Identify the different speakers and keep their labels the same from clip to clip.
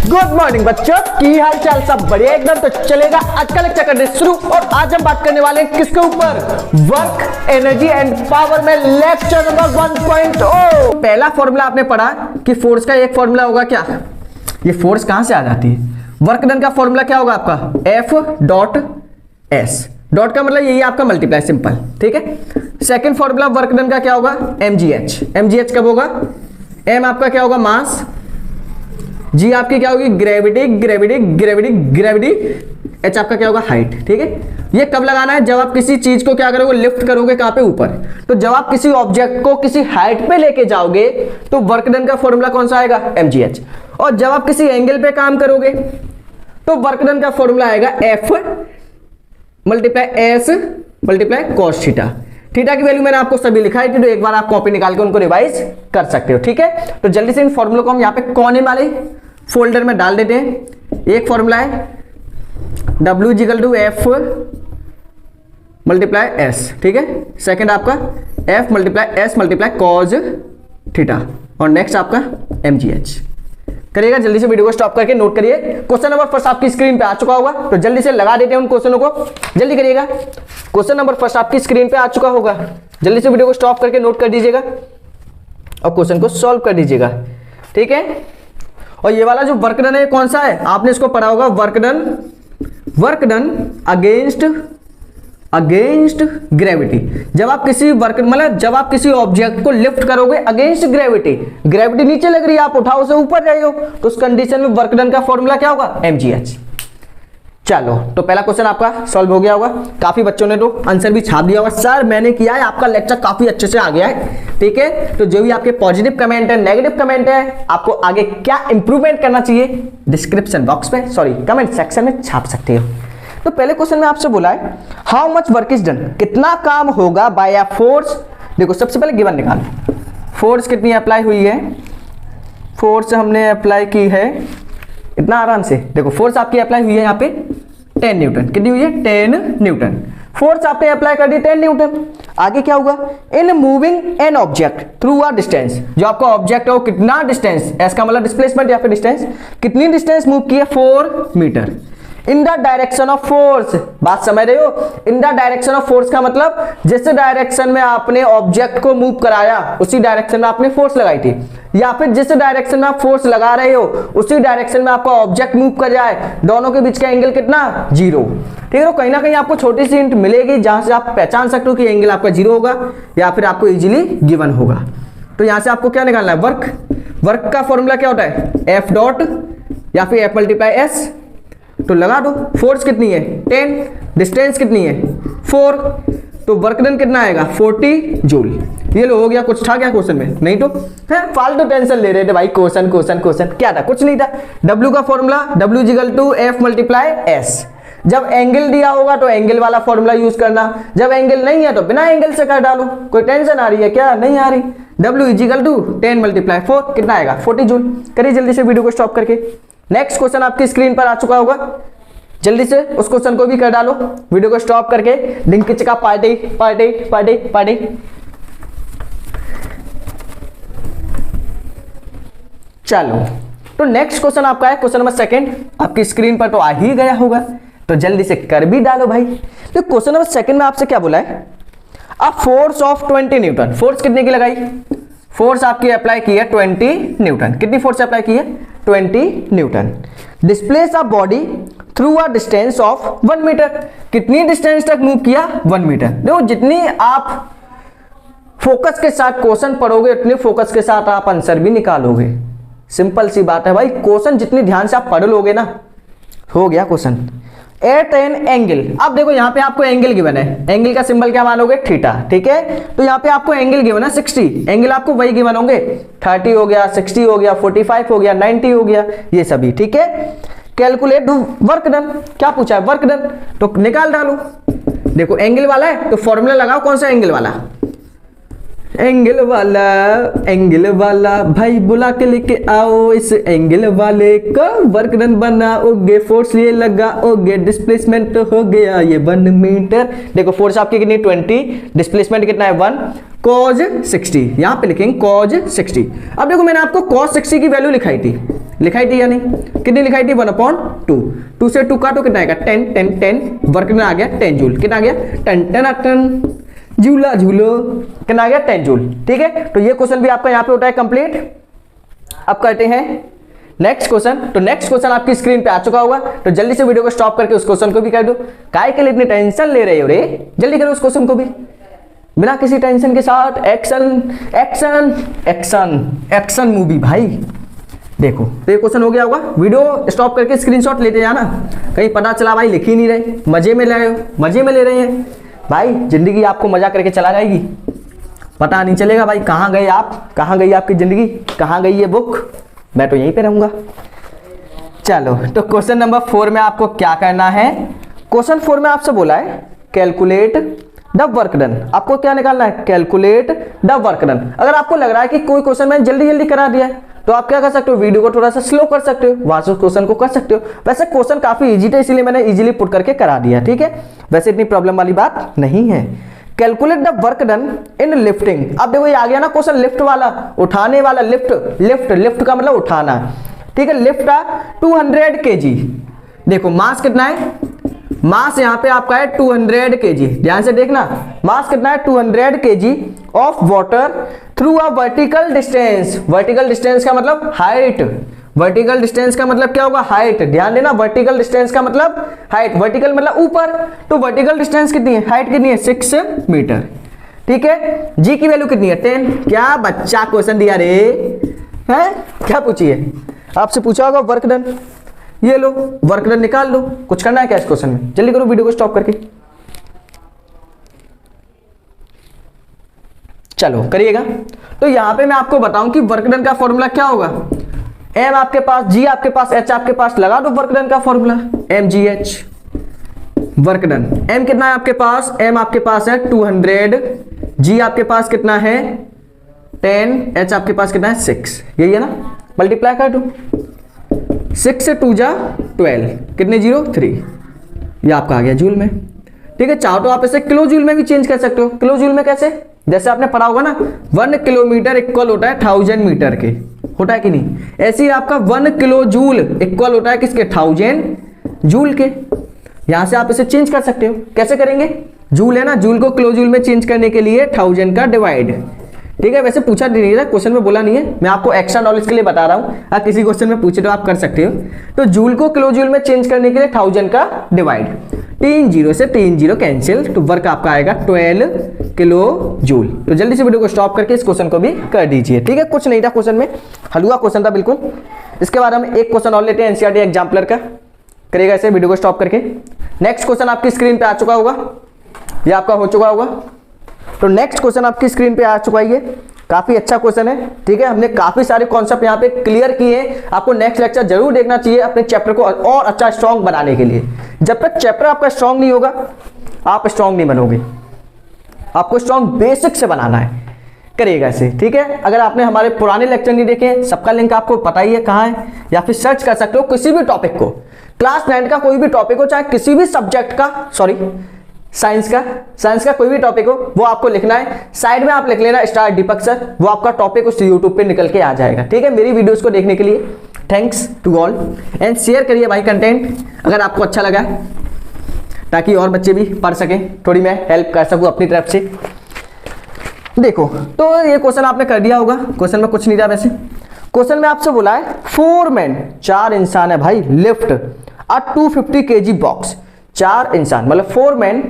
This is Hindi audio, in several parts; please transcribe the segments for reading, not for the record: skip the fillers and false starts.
Speaker 1: गुड मॉर्निंग बच्चों, की हाल चाल? सब बढ़िया एकदम। तो चलेगा आज का लेक्चर करने शुरू। और आज हम बात करने वाले हैं किसके ऊपर? वर्क, एनर्जी एंड पावर में लेक्चर नंबर 1.0। पहला फॉर्मूला आपने पढ़ा कि फोर्स का एक फॉर्मूला होगा क्या, ये फोर्स कहां से आ जाती है? वर्क डन का फॉर्मूला क्या होगा आपका? F dot S. डॉट का मतलब यही आपका मल्टीप्लाई, सिंपल, ठीक है। सेकंड फॉर्मूला वर्क डन का क्या होगा? mgh। mgh कब होगा? m आपका क्या होगा? मास। जी आपकी क्या होगी? Gravity, gravity, gravity, gravity. H आपका क्या होगा? हाइट, ठीक है। ये कब लगाना है? जब आप किसी चीज को क्या करोगे? लिफ्ट करोगे कहां पे? ऊपर। तो जब आप किसी ऑब्जेक्ट को किसी हाइट पे लेके जाओगे तो वर्क डन का फॉर्मूला कौन सा आएगा? mgh। और जब आप किसी एंगल पे काम करोगे तो वर्क डन का फॉर्मूला आएगा F multiply S multiply cos theta. Theta की वैल्यू मैंने आपको सभी लिखाई थी, तो एक बार आप कॉपी निकाल के उनको रिवाइज कर सकते हो, ठीक है। तो जल्दी से इन फॉर्मूलों को हम यहाँ पे कोने वाले फोल्डर में डाल देते हैं। एक फॉर्मूला है W equal to F multiply S, ठीक है। सेकंड आपका F multiply S multiply cos theta. और नेक्स्ट आपका mgh। करिएगा जल्दी से, वीडियो को स्टॉप करके नोट करिए। क्वेश्चन नंबर फर्स्ट आपकी स्क्रीन पे आ चुका होगा, तो जल्दी से लगा देते हैं उन क्वेश्चनों को, जल्दी करिएगा। क्वेश्चन नंबर फर्स्ट आपकी स्क्रीन पे आ चुका होगा, जल्दी से वीडियो को स्टॉप करके नोट कर दीजिएगा और क्वेश्चन को सॉल्व कर दीजिएगा, ठीक है। और ये वाला जो वर्क डन है कौन सा है? आपने इसको पढ़ा होगा, वर्क डन अगेंस्ट ग्रेविटी। जब आप किसी वर्क मतलब जब आप किसी ऑब्जेक्ट को लिफ्ट करोगे अगेंस्ट ग्रेविटी, ग्रेविटी नीचे लग रही है, आप उठाओ से ऊपर रहे हो, तो उस कंडीशन में वर्क डन का फॉर्मूला क्या होगा? mgh। चलो, तो पहला क्वेश्चन आपका सॉल्व हो गया होगा। काफी बच्चों ने तो आंसर भी छाप दिया होगा, सर मैंने किया है, आपका लेक्चर काफी अच्छे से आ गया है, ठीक है। तो जो भी आपके पॉजिटिव कमेंट है, नेगेटिव कमेंट है, आपको आगे क्या इंप्रूवमेंट करना चाहिए, डिस्क्रिप्शन बॉक्स में, सॉरी कमेंट सेक्शन में छाप सकते हो। तो पहले क्वेश्चन में आपसे बोला है how much work is done, कितना काम होगा बाय अ फोर्स। देखो सबसे पहले गिवन निकालो, फोर्स कितनी अप्लाई हुई है? फोर्स हमने अप्लाई की है इतना आराम से, देखो फोर्स आपकी अप्लाई हुई है यहाँ पे 10 न्यूटन। कितनी हुई है? 10 न्यूटन। फोर्स आपने अप्लाई कर दी 10 न्यूटन। आगे क्या होगा? In moving an object through a distance, जो आपका ऑब्जेक्ट है वो कितना डिस्टेंस, एस का मतलब डिस्प्लेसमेंट या फिर डिस्टेंस, कितनी डिस्टेंस मूव की है? 4 metre. In the direction of force, बात समझ रहे हो? In the direction of force का मतलब जिस डायरेक्शन में आपने ऑब्जेक्ट को मूव कराया उसी डायरेक्शन में आपने फोर्स लगाई थी, या फिर जिस डायरेक्शन में आप फोर्स लगा रहे हो उसी डायरेक्शन में आपका ऑब्जेक्ट मूव कर जाए, दोनों के बीच का एंगल कितना? 0, ठीक है। तो कहीं ना कहीं आपको छोटी सी हिंट मिलेगी जहां से आप पहचान सकते हो कि एंगल आपका 0 होगा या फिर आपको इजीली गिवन होगा। तो यहां से आपको क्या निकालना है? वर्क का फॉर्मूला क्या होता है? F डॉट या फिर F मल्टीप्लाई एस। तो लगा दो, फोर्स कितनी है? 10, डिस्टेंस कितनी है? 4, तो वर्क डन कितना आएगा? 40 जूल। ये लो, हो गया। कुछ था क्या क्वेश्चन में? नहीं तो है, फालतू टेंशन ले रहे थे भाई। क्वेश्चन क्या था? कुछ नहीं था। W का formula W equal to F multiply S. जब एंगल दिया होगा तो एंगल वाला फॉर्मूला यूज करना, जब एंगल नहीं है तो बिना एंगल से कर डालो। कोई टेंशन आ रही है क्या? नहीं आ रही। W इक्वल टू 10 मल्टीप्लाई 4 कितना आएगा? 40 जूल। करिए जल्दी से वीडियो को स्टॉप करके। नेक्स्ट क्वेश्चन आपकी स्क्रीन पर आ चुका होगा, जल्दी से उस क्वेश्चन को भी कर डालो वीडियो को स्टॉप करके। लिंक चिका पार्टी पार्टी पार्टी पार्टी। चलो, तो नेक्स्ट क्वेश्चन आपका है क्वेश्चन नंबर सेकंड, आपकी स्क्रीन पर तो आ ही गया होगा, तो जल्दी से कर भी डालो भाई। तो क्वेश्चन नंबर सेकंड में आपसे क्या बोला है? A force of 20 Newton. Force कितने की लगाई? फोर्स आपकी अप्लाई की है 20 न्यूटन। कितनी फोर्स अप्लाई की है? 20 newton. Displace a body through a distance of 1 metre. कितनी डिस्टेंस तक मूव किया? 1 मीटर। देखो जितनी आप फोकस के साथ क्वेश्चन पढ़ोगे उतने फोकस के साथ आप आंसर भी निकालोगे। सिंपल सी बात है भाई, क्वेश्चन जितनी ध्यान से आप पढ़ लोगे ना, हो गया क्वेश्चन। एट एन एंगल, अब देखो यहाँ पे आपको एंगल गिवन है, एंगल का सिंबल क्या मानोगे? थीटा, ठीक है। तो यहाँ पे आपको एंगल गिवन है 60, एंगल आपको वही गिवन होंगे, 30 हो गया, 60 हो गया, 45 हो गया, 90 हो गया, ये सभी, ठीक है। कैलकुलेट वर्क डन, क्या पूछा है? वर्क डन, तो निकाल डालो। देखो एंगल वाला है तो फॉर्मूला लगाओ, कौन सा एंगल वाला? एंगल वाला भाई बुला के लेके आओ, इस एंगल वाले का वर्क डन बनाओगे, फोर्स ये लगाओगे, डिस्प्लेसमेंट हो गया ये 1 मीटर। देखो फोर्स आपकी कितनी 20, डिस्प्लेसमेंट कितना है 1, cos 60, यहां पे लिखेंगे cos 60। अब देखो मैंने आपको cos 60 की वैल्यू लिखाई थी या नहीं, कितनी लिखाई थी 1/2, 2 से 2 काटो कितना आएगा 10 10 10, वर्क डन आ गया 10 जूल, कितना आ गया 10 10 10 झूला झूलो, कितना आ गया 10 जूल। ठीक है, तो ये क्वेश्चन भी आपका यहाँ पे होता है कंप्लीट। अब करते हैं नेक्स्ट क्वेश्चन। तो नेक्स्ट क्वेश्चन आपकी स्क्रीन पे आ चुका होगा, तो जल्दी से वीडियो को स्टॉप करके उस क्वेश्चन को भी कर दो। काहे के लिए इतनी टेंशन ले रहे हो रे, जल्दी करो उस क्वेश्चन को भी बिना किसी टेंशन के साथ। Action action action action movie भाई। देखो तो ये क्वेश्चन हो गया होगा, वीडियो स्टॉप करके स्क्रीनशॉट लेते जाना, कहीं पता चला भाई लिख ही नहीं रहे, मजे में ले रहे हो, मजे में ले रहे हैं भाई। जिंदगी आपको मजा करके चला जाएगी, पता नहीं चलेगा भाई कहाँ गए आप, कहाँ गई आपकी जिंदगी, कहाँ गई ये बुक, मैं तो यहीं पे रहूंगा। चलो तो क्वेश्चन नंबर 4 में आपको क्या करना है। क्वेश्चन 4 में आपसे बोला है कैलकुलेट द वर्क डन। आपको क्या निकालना है, कैलकुलेट द वर्क डन। अगर आपको लग रहा है कि कोई क्वेश्चन मैंने जल्दी जल्दी करा दिया है, तो आप क्या कर सकते हो, वीडियो को थोड़ा सा स्लो कर सकते हो, वहां से क्वेश्चन को कर सकते हो। वैसे क्वेश्चन काफी इजी था, इसीलिए मैंने इजीली पुट करके करा दिया। ठीक है, वैसे इतनी प्रॉब्लम वाली बात नहीं है। Calculate the work done in lifting. अब देखो ये आ गया ना क्वेश्चन लिफ्ट वाला, उठाने वाला, लिफ्ट लिफ्ट लिफ्ट का मतलब उठाना। ठीक है, लिफ्ट का 200 kg। देखो मास कितना है, मास यहाँ पे आपका है 200 kg, ध्यान से देखना, मास कितना है 200 kg of water through a vertical distance. Vertical distance का मतलब हाइट, वर्टिकल डिस्टेंस का मतलब क्या होगा, हाइट। ध्यान देना, वर्टिकल डिस्टेंस का मतलब हाइट, वर्टिकल मतलब ऊपर, तो वर्टिकल डिस्टेंस कितनी है, हाइट कितनी है 6 मीटर। ठीक है, जी की वैल्यू कितनी है 10। क्या बच्चा क्वेश्चन दिया रे है, क्या पूछिए, आपसे पूछा होगा वर्क डन, ये लो वर्क डन निकाल लो। कुछ करना है क्या इस क्वेश्चन में, जल्दी करो वीडियो को स्टॉप करके, चलो करिएगा। तो यहां पे मैं आपको बताऊं कि वर्क डन का फॉर्मूला क्या होगा। एम आपके पास, जी आपके पास, एच आपके पास, लगा दो वर्क डन का formula, M G H work done. M कितना है आपके पास, एम आपके पास है 200, जी आपके पास कितना है 10, एच आपके पास कितना है 6, यही है ना, मल्टीप्लाई कर दो, 6 से 2 जा 12, कितने 0 3, ये आपका आ गया जूल में। ठीक है, चाहो तो आप इसे किलो जूल में भी चेंज कर सकते हो। किलो जूल में कैसे, जैसे आपने पढ़ा होगा ना 1 किलोमीटर इक्वल होता है 1000 मीटर के, होता है कि नहीं, ऐसे ही आपका 1 किलो जूल इक्वल होता है किसके, 1000 जूल के। यहां से आप इसे चेंज कर सकते हो, कैसे करेंगे, जूल है ना, जूल को किलो जूल में चेंज करने के लिए 1000 का डिवाइड। ठीक है, वैसे पूछा नहीं था क्वेश्चन में, बोला नहीं है, मैं आपको एक्स्ट्रा नॉलेज के लिए बता रहा हूं, अगर किसी क्वेश्चन में पूछे तो आप कर सकते हो। तो जूल को किलो जूल में चेंज करने के लिए 1000 का डिवाइड, 3 0 से 3 0 कैंसिल, तो वर्क आपका आएगा 12 किलो जूल। तो जल्दी से वीडियो को स्टॉप करके इस क्वेश्चन को भी कर दीजिए। ठीक है, कुछ नहीं था क्वेश्चन में, हलवा क्वेश्चन था बिल्कुल। इसके बाद हम एक क्वेश्चन और लेते हैं एनसीईआरटी एग्जाम्पलर का, करिएगा इसे वीडियो को स्टॉप करके। नेक्स्ट क्वेश्चन आपकी स्क्रीन पे आ चुका होगा, ये आपका हो चुका होगा। तो नेक्स्ट क्वेश्चन आपकी स्क्रीन पे आ चुका है, ये काफी अच्छा क्वेश्चन है। ठीक है, हमने काफी सारे कॉन्सेप्ट यहाँ पे क्लियर किए हैं, आपको नेक्स्ट लेक्चर जरूर देखना चाहिए अपने चैप्टर को और अच्छा स्ट्रॉन्ग बनाने के लिए। जब तक चैप्टर आपका स्ट्रॉन्ग नहीं होगा, आप स्ट्रॉन्ग नहीं बनोगे, आपको स्ट्रॉन्ग बेसिक से बनाना है, करिएगा इसे। ठीक है, अगर आपने हमारे पुराने लेक्चर नहीं देखे, सबका लिंक आपको पता ही है कहाँ है, या फिर सर्च कर सकते हो किसी भी टॉपिक को, क्लास 9 का कोई भी टॉपिक हो, चाहे किसी भी सब्जेक्ट का, सॉरी साइंस का कोई भी टॉपिक हो, वो आपको लिखना है, साइड में आप लिख लेना स्टार दीपक सर, वो आपका टॉपिक उस यूट्यूब पे निकल के आ जाएगा। ठीक है, मेरी वीडियोस को देखने के लिए thanks to all, and share करिए भाई कंटेंट अगर आपको अच्छा लगा, ताकि और बच्चे भी पढ़ सकें, थोड़ी मैं हेल्प कर सकूं अपनी तरफ से। देखो तो ये क्वेश्चन आपने कर दिया होगा, क्वेश्चन में कुछ नहीं था वैसे। क्वेश्चन में आपसे बोला है 4 men, 4 इंसान है भाई, लिफ्ट अ 250 kg बॉक्स। 4 इंसान मतलब 4 men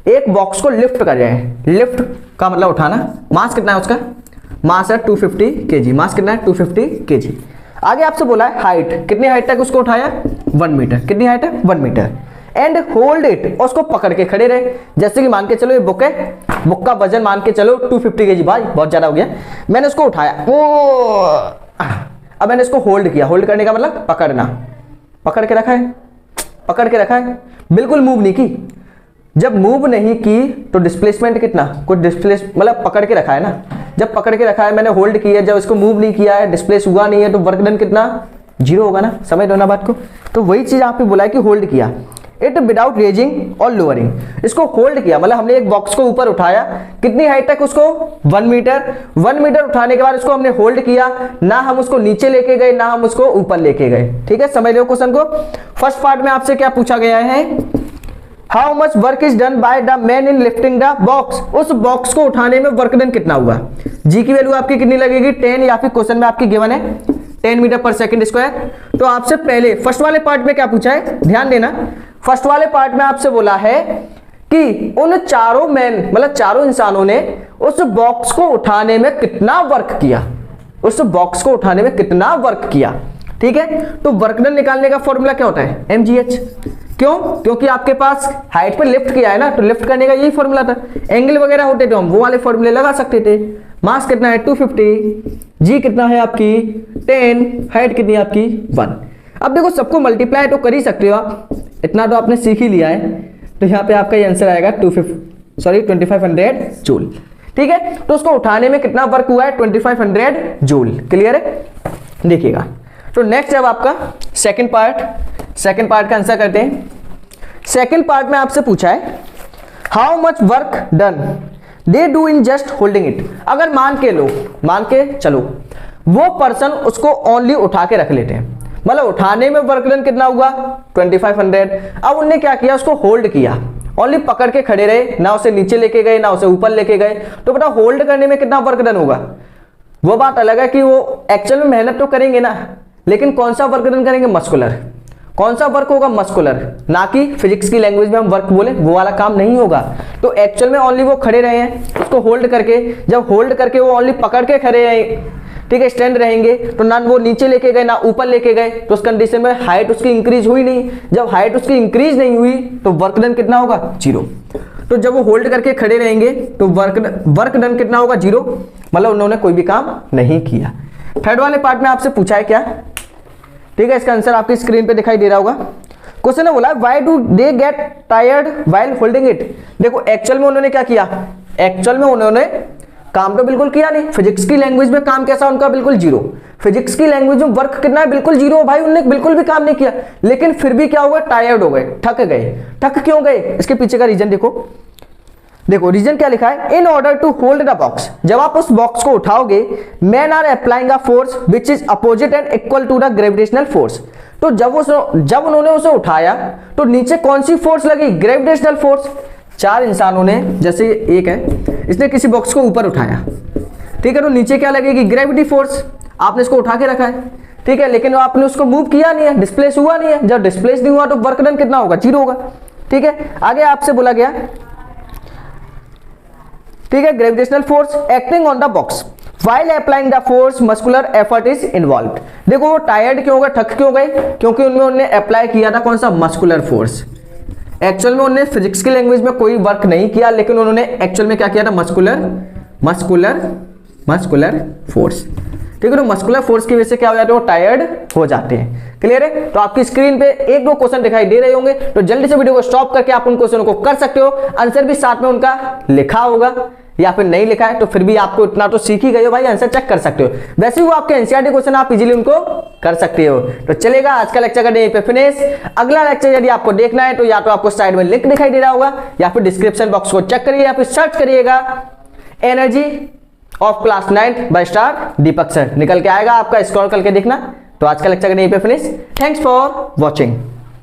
Speaker 1: एक बॉक्स को लिफ्ट कर रहे हैं, लिफ्ट का मतलब उठाना। मास कितना है उसका, मास है 250 kg, मास कितना है 250 kg। आगे आपसे बोला है हाइट, कितनी हाइट तक उसको उठाया 1 मीटर, कितनी हाइट है 1 मीटर। एंड होल्ड इट, और उसको पकड़ के खड़े रहे। जैसे कि मान के चलो ये बुक है, बुक का वजन मान के चलो 250 kg, भाई बहुत ज्यादा हो गया, मैंने उसको उठाया, अब मैंने इसको होल्ड किया, होल्ड करने का मतलब पकड़ना, पकड़ के रखा है, पकड़ के रखा है, बिल्कुल मूव नहीं की। जब मूव नहीं की तो डिस्प्लेसमेंट कितना, कुछ डिस्प्लेस मतलब पकड़ के रखा है ना, जब पकड़ के रखा है मैंने होल्ड किया, जब इसको मूव नहीं किया है, डिस्प्लेस हुआ नहीं है, तो वर्क डन कितना, 0 होगा ना। समझ लो ना बात को। तो वही चीज यहाँ पे बोला है कि होल्ड किया, इट विदाउट रेजिंग और लोअरिंग, इसको होल्ड किया मतलब हमने एक बॉक्स को ऊपर उठाया, कितनी हाइट तक, उसको 1 मीटर, 1 मीटर उठाने के बाद उसको हमने होल्ड किया, ना हम उसको नीचे लेके गए ना हम उसको ऊपर लेके गए। ठीक है, समझ लो क्वेश्चन को। फर्स्ट पार्ट में आपसे क्या पूछा गया है, how much work is done by the man in lifting the box, उस बॉक्स को उठाने में वर्क डन कितना हुआ। जी की वैल्यू आपकी कितनी लगेगी, 10, या फिर क्वेश्चन में आपकी गिवन है 10 मीटर पर सेकंड स्क्वायर। तो आपसे पहले फर्स्ट वाले पार्ट में क्या पूछा है, ध्यान देना, फर्स्ट वाले पार्ट में आपसे बोला है कि उन चारों मैन मतलब चारों इंसानों ने उस बॉक्स को उठाने में कितना वर्क किया, उस बॉक्स को उठाने में कितना वर्क किया। ठीक है, तो वर्क डन निकालने का फॉर्मूला क्या होता है, mgh। क्यों, क्योंकि आपके पास हाइट पे लिफ्ट किया है ना, तो लिफ्ट करने का यही फॉर्मूला था। एंगल वगैरह होते तो हम वो वाले फॉर्मूले लगा सकते थे। मास कितना है 250, जी कितना है आपकी 10, हाइट कितनी है आपकी 1। अब देखो सबको मल्टीप्लाई तो कर ही सकते हो आप, इतना तो आपने सीख ही लिया है। तो यहाँ पे आपका आंसर आएगा 2500 जूल। ठीक है, तो उसको उठाने में कितना वर्क हुआ है, 2500 जूल। क्लियर है, देखिएगा। तो नेक्स्ट है आपका सेकंड पार्ट का आंसर करते हैं। सेकंड पार्ट में आपसे पूछा है how much work done they do in just holding it. अगर मान के चलो वो पर्सन उसको ओनली उठा के रख लेते हैं, मतलब उठाने में वर्क डन कितना हुआ 2500। अब उनने क्या किया, उसको होल्ड किया, ओनली पकड़ के खड़े रहे, ना उसे नीचे लेके गए ना उसे ऊपर लेके गए। तो बेटा होल्ड करने में कितना वर्क डन होगा। वो बात अलग है कि वो एक्चुअल में मेहनत तो करेंगे ना, लेकिन कौन सा वर्क डन करेंगे, मस्कुलर। कौन सा वर्क होगा, मस्कुलर, ना कि फिजिक्स की लैंग्वेज में हम वर्क बोले वो वाला काम नहीं होगा। तो एक्चुअल में ओनली वो खड़े रहे हैं, उसको होल्ड करके, जब होल्ड करके वो ओनली पकड़ के खड़े रहे, ठीक है, स्टैंड रहेंगे, तो ना वो नीचे लेके गए ना ऊपर लेके गए, तो उस कंडीशन में हाइट उसकी इंक्रीज हुई नहीं। जब हाइट उसकी इंक्रीज नहीं हुई तो वर्क डन कितना होगा, 0। तो जब वो होल्ड करके खड़े रहेंगे तो वर्क डन कितना होगा, 0, मतलब उन्होंने कोई भी काम नहीं किया। थर्ड वाले पार्ट में आपसे पूछा है क्या, ठीक है, इसका आंसर आपकी स्क्रीन पे दिखाई दे रहा होगा। क्वेश्चन है बोला why do they get tired while holding it. देखो एक्चुअल में उन्होंने क्या किया, एक्चुअल में उन्होंने काम तो बिल्कुल किया नहीं। फिजिक्स की लैंग्वेज में काम कैसा उनका, बिल्कुल 0। फिजिक्स की लैंग्वेज में वर्क कितना है, बिल्कुल 0। भाई उन्होंने बिल्कुल भी काम नहीं किया, लेकिन फिर भी क्या हुआ, टायर्ड हो गए, थक गए। थक क्यों गए, इसके पीछे का रीजन देखो रीजन क्या लिखा है, in order to hold the box, जब आप उस बॉक्स को उठाओगे, man are applying a force which is opposite and equal to the gravitational force. तो जब उन्होंने उसे उठाया तो नीचे कौन सी फोर्स लगी, ग्रेविटेशनल फोर्स। 4 इंसानों ने, जैसे एक है, इसने किसी बॉक्स को ऊपर उठाया, ठीक है, तो नीचे क्या लगेगी, ग्रेविटी फोर्स। आपने इसको उठा के रखा है, ठीक है, लेकिन आपने उसको मूव किया नहीं है, डिस्प्लेस हुआ नहीं है। जब डिस्प्लेस नहीं हुआ तो वर्क डन कितना होगा, 0 होगा। ठीक है, आगे आपसे बोला गया, ठीक है, gravitational force acting on the box while applying the force muscular effort is involved. देखो वो टायर्ड क्यों हो गए, थक क्यों गए, क्योंकि उन्होंने अप्लाई किया था कौन सा, मस्कुलर फोर्स। एक्चुअल में उन्होंने फिजिक्स की लैंग्वेज में कोई वर्क नहीं किया, लेकिन उन्होंने एक्चुअल में क्या किया था, मस्कुलर फोर्स। ठीक है, तो मस्कुलर फोर्स की वजह से क्या हो जाते हैं, वो टायर्ड हो जाते हैं। क्लियर है, तो आपकी स्क्रीन पे 1-2 क्वेश्चन दिखाई दे रहे होंगे, तो जल्दी से वीडियो को स्टॉप करके आप उन क्वेश्चनों को कर सकते हो। आंसर भी साथ में उनका लिखा होगा, या फिर नहीं लिखा है तो फिर भी आपको इतना तो सीख ही गए हो भाई, आंसर चेक कर सकते हो। वैसे ही वो आपके एनसीईआरटी क्वेश्चन आप इजीली उनको कर सकते हो। तो चलेगा, आज का लेक्चर करने पे फिनिश। अगला लेक्चर यदि आपको देखना है तो या तो आपको साइड में लिंक दिखाई दे रहा होगा, या फिर डिस्क्रिप्शन बॉक्स को चेक करिए, या फिर सर्च करिएगा energy of class 9 by star Deepak sir, निकल के आएगा आपका, स्क्रॉल करके देखना। तो आज का लेक्चर करने पे फिनिश। Thanks for watching.